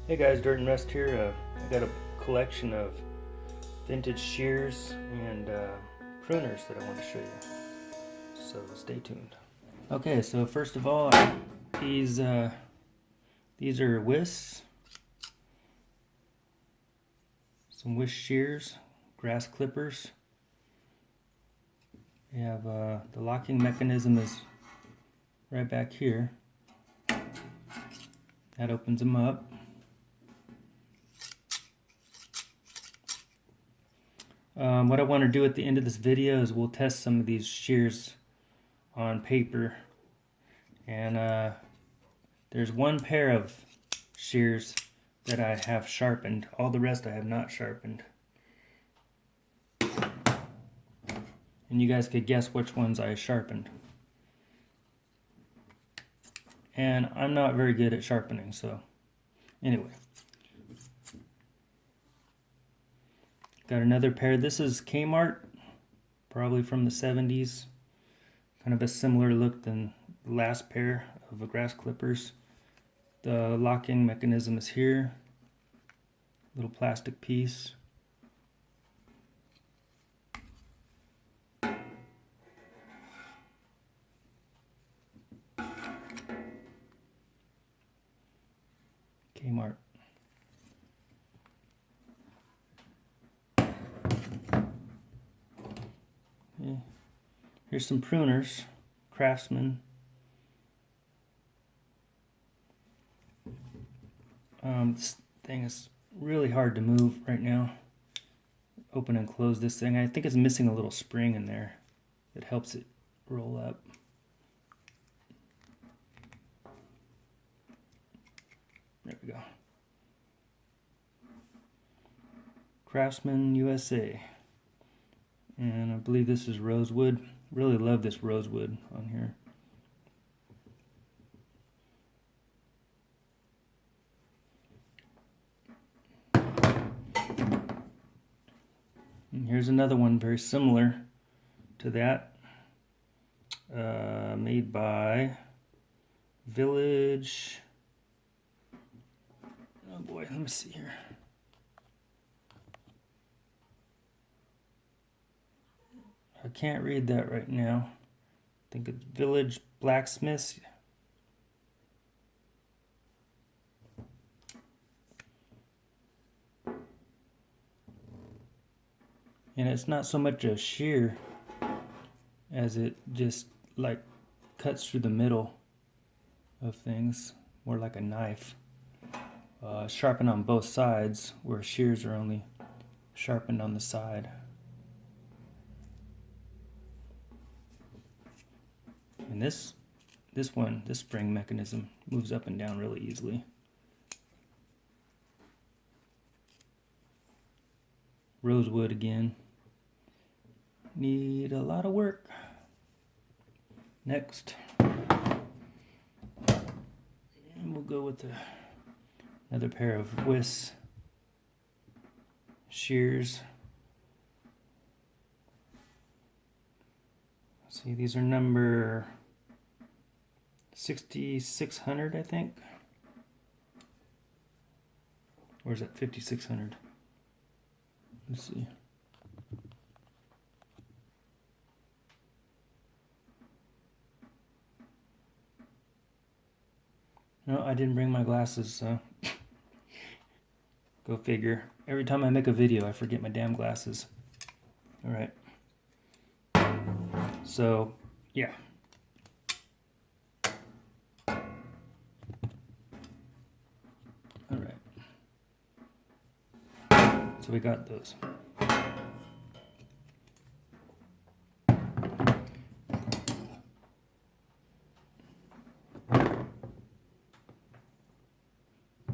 Hey guys, Dirt and Rust here. I got a collection of vintage shears and pruners that I want to show you. So stay tuned. Okay, so first of all, these are whisks, some whisk shears, grass clippers. We have the locking mechanism is right back here. That opens them up. What I want to do at the end of this video is we'll test some of these shears on paper, and there's one pair of shears that I have sharpened. All the rest I have not sharpened, and you guys could guess which ones I sharpened. And I'm not very good at sharpening, so anyway. Got another pair. This is K-mart, probably from the 70s. Kind of a similar look than the last pair of grass clippers. The locking mechanism is here. Little plastic piece. K-mart. Okay. Here's some pruners, Craftsman. This thing is really hard to move right now. Open and close this thing. I think it's missing a little spring in there that helps it roll up. There we go. Craftsman USA. And I believe this is rosewood. Really love this rosewood on here. And here's another one very similar to that. Made by Village. Oh boy, let me see here. I can't read that right now. I think it's Village Blacksmiths. And it's not so much a shear as it just like cuts through the middle of things, more like a knife. Sharpened on both sides, where shears are only sharpened on the side. And this spring mechanism moves up and down really easily. Rosewood again. Need a lot of work. Next. And we'll go with another pair of whisk shears. See, these are number 6600, I think. Or is that 5600? Let's see. No, I didn't bring my glasses, so go figure. Every time I make a video, I forget my damn glasses. All right. So, yeah. All right. So we got those.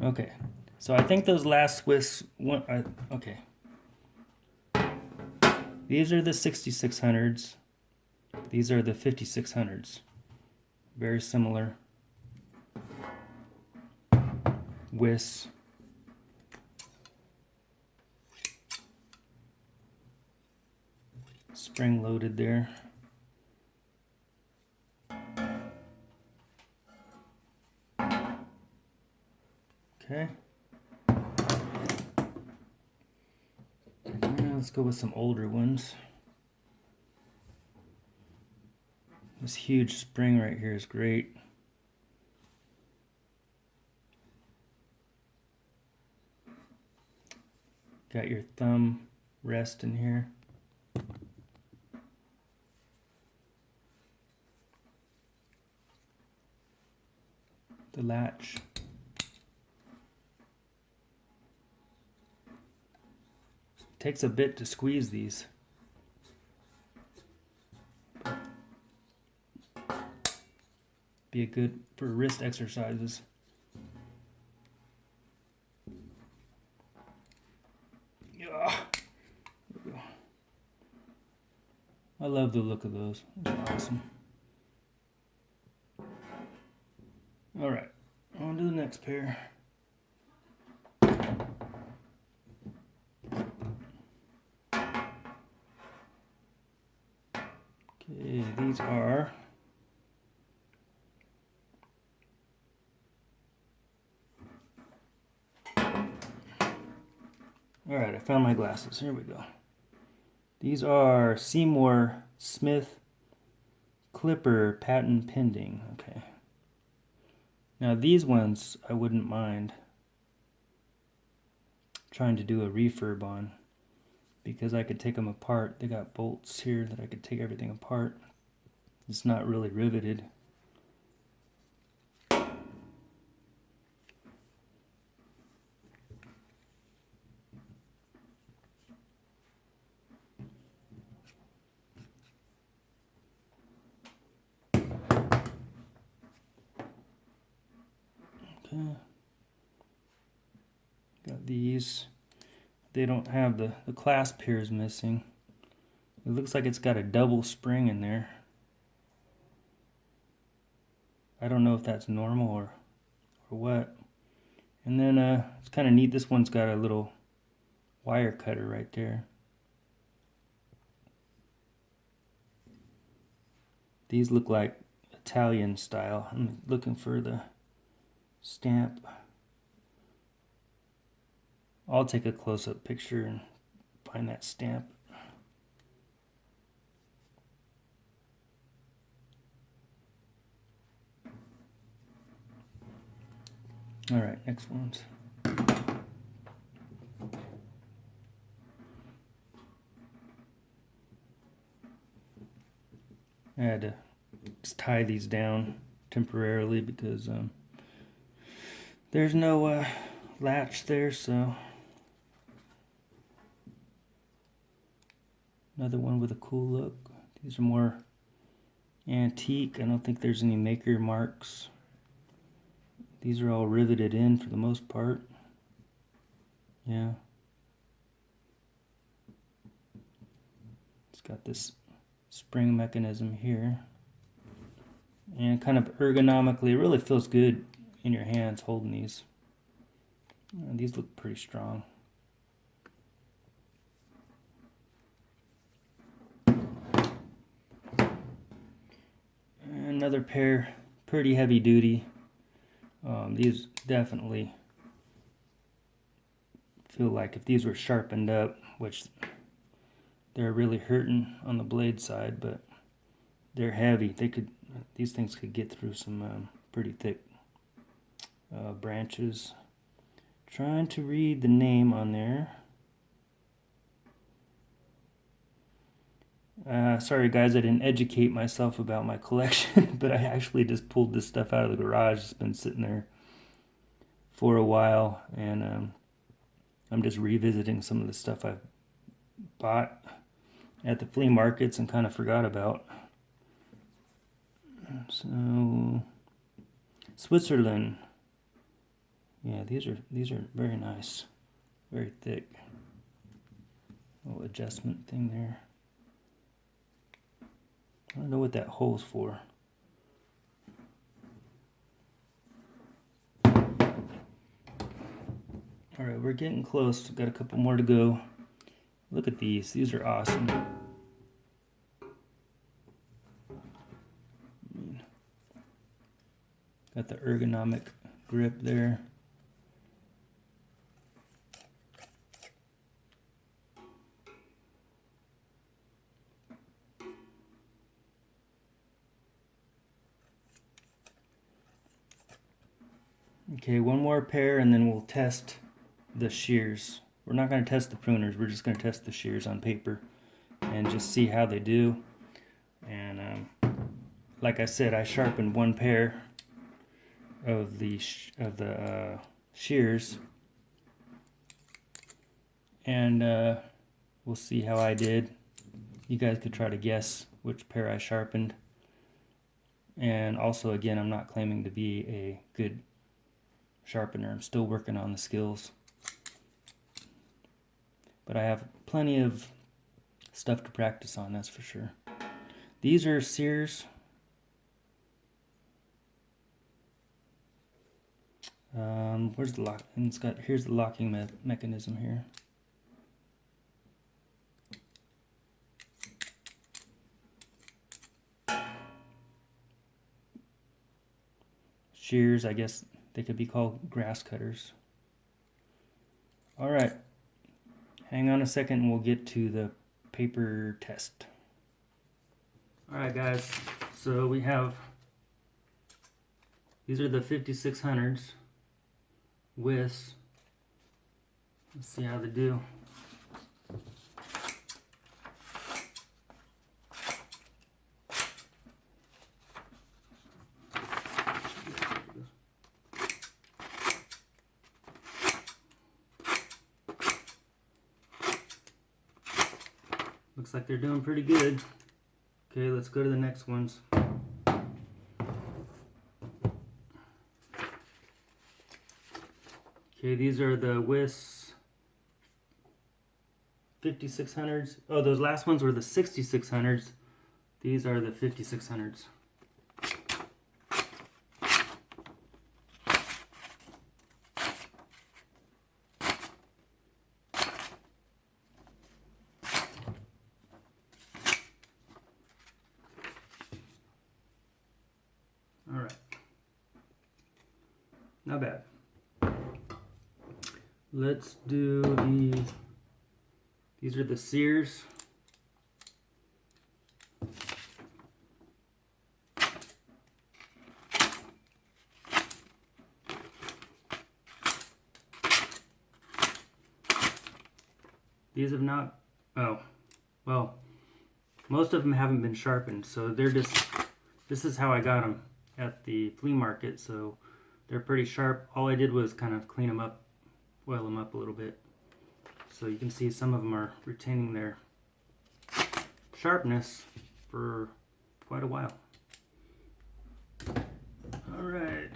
Okay. So I think those last whisks, okay. These are the 6600s. These are the 5600s. Very similar whisks. Spring loaded there. Okay. let's go with some older ones. This huge spring right here is great. Got your thumb rest in here. The latch. Takes a bit to squeeze these. Be a good for wrist exercises. Yeah. I love the look of those. Those are awesome. All right, on to the next pair. Okay, these are all right, I found my glasses. Here we go. These are Seymour Smith Clipper patent pending. Okay. Now these ones I wouldn't mind trying to do a refurb on because I could take them apart. They got bolts here that I could take everything apart. It's not really riveted. Okay. Got these. They don't have the clasp here is missing. It looks like it's got a double spring in there. I don't know if that's normal or what. And then it's kind of neat. This one's got a little wire cutter right there. These look like Italian style. I'm looking for the stamp. I'll take a close-up picture and find that stamp. All right, next ones. I had to just tie these down temporarily because there's no latch there, so another one with a cool look. These are more antique. I don't think there's any maker marks. These are all riveted in for the most part. Yeah. It's got this spring mechanism here. And kind of ergonomically, it really feels good in your hands holding these. And these look pretty strong. Another pair, pretty heavy duty. These definitely feel like if these were sharpened up, which they're really hurting on the blade side, but they're heavy. These things could get through some pretty thick branches. Trying to read the name on there. Sorry guys, I didn't educate myself about my collection, but I actually just pulled this stuff out of the garage. It's been sitting there for a while, and I'm just revisiting some of the stuff I bought at the flea markets and kind of forgot about. So, Switzerland. Yeah, these are very nice, very thick. Little adjustment thing there. I don't know what that hole's for. Alright, we're getting close. Got a couple more to go. Look at these. These are awesome. Got the ergonomic grip there. Okay, one more pair and then we'll test the shears. We're not going to test the pruners, we're just going to test the shears on paper and just see how they do. And like I said, I sharpened one pair of the shears, and we'll see how I did. You guys could try to guess which pair I sharpened. And also, again, I'm not claiming to be a good sharpener. I'm still working on the skills. But I have plenty of stuff to practice on, that's for sure. These are shears. Where's the lock? And here's the locking mechanism here. Shears, I guess they could be called grass cutters. All right, hang on a second and we'll get to the paper test. All right, guys, so we have, these are the 5600s with, let's see how they do. Looks like they're doing pretty good. Okay, let's go to the next ones. Okay, these are the WIS 5600s. Oh, those last ones were the 6600s. These are the 5600s. All right. Not bad. Let's do these are the shears. These have not, oh, well, most of them haven't been sharpened, so they're just, this is how I got them at the flea market, so they're pretty sharp. All I did was kind of clean them up, oil them up a little bit. So you can see some of them are retaining their sharpness for quite a while. All right,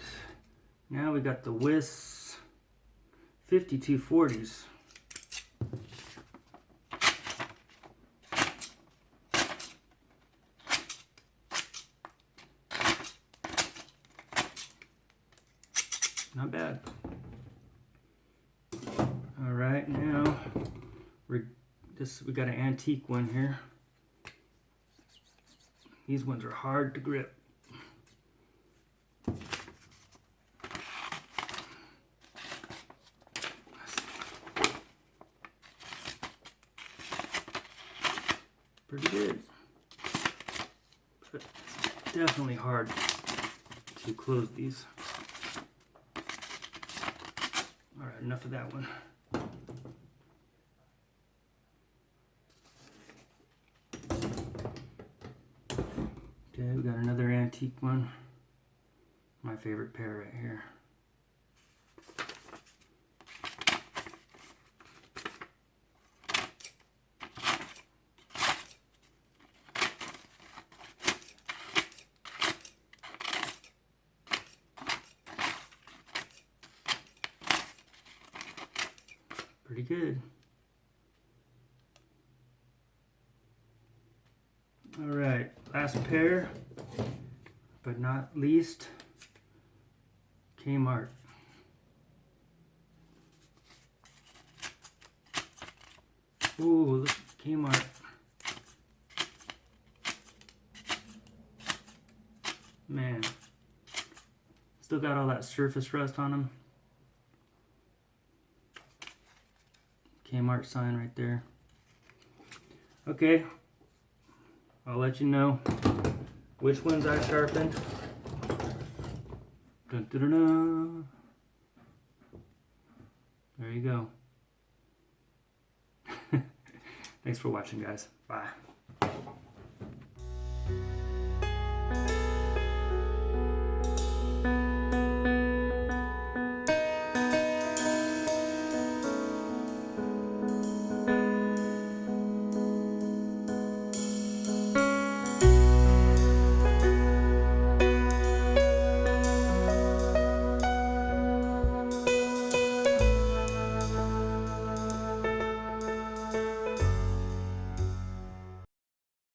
now we got the WIS 5240s. Not bad. All right, now we got an antique one here. These ones are hard to grip. Pretty good, but it's definitely hard to close these. All right, enough of that one. Okay, we got another antique one. My favorite pair right here. Pretty good. All right, last pair, but not least, K-mart. Ooh, look, k-mart. Man, still got all that surface rust on them. K-mart sign right there. Okay, I'll let you know which ones I sharpened. Dun, dun, dun, dun. There you go. Thanks for watching, guys. Bye.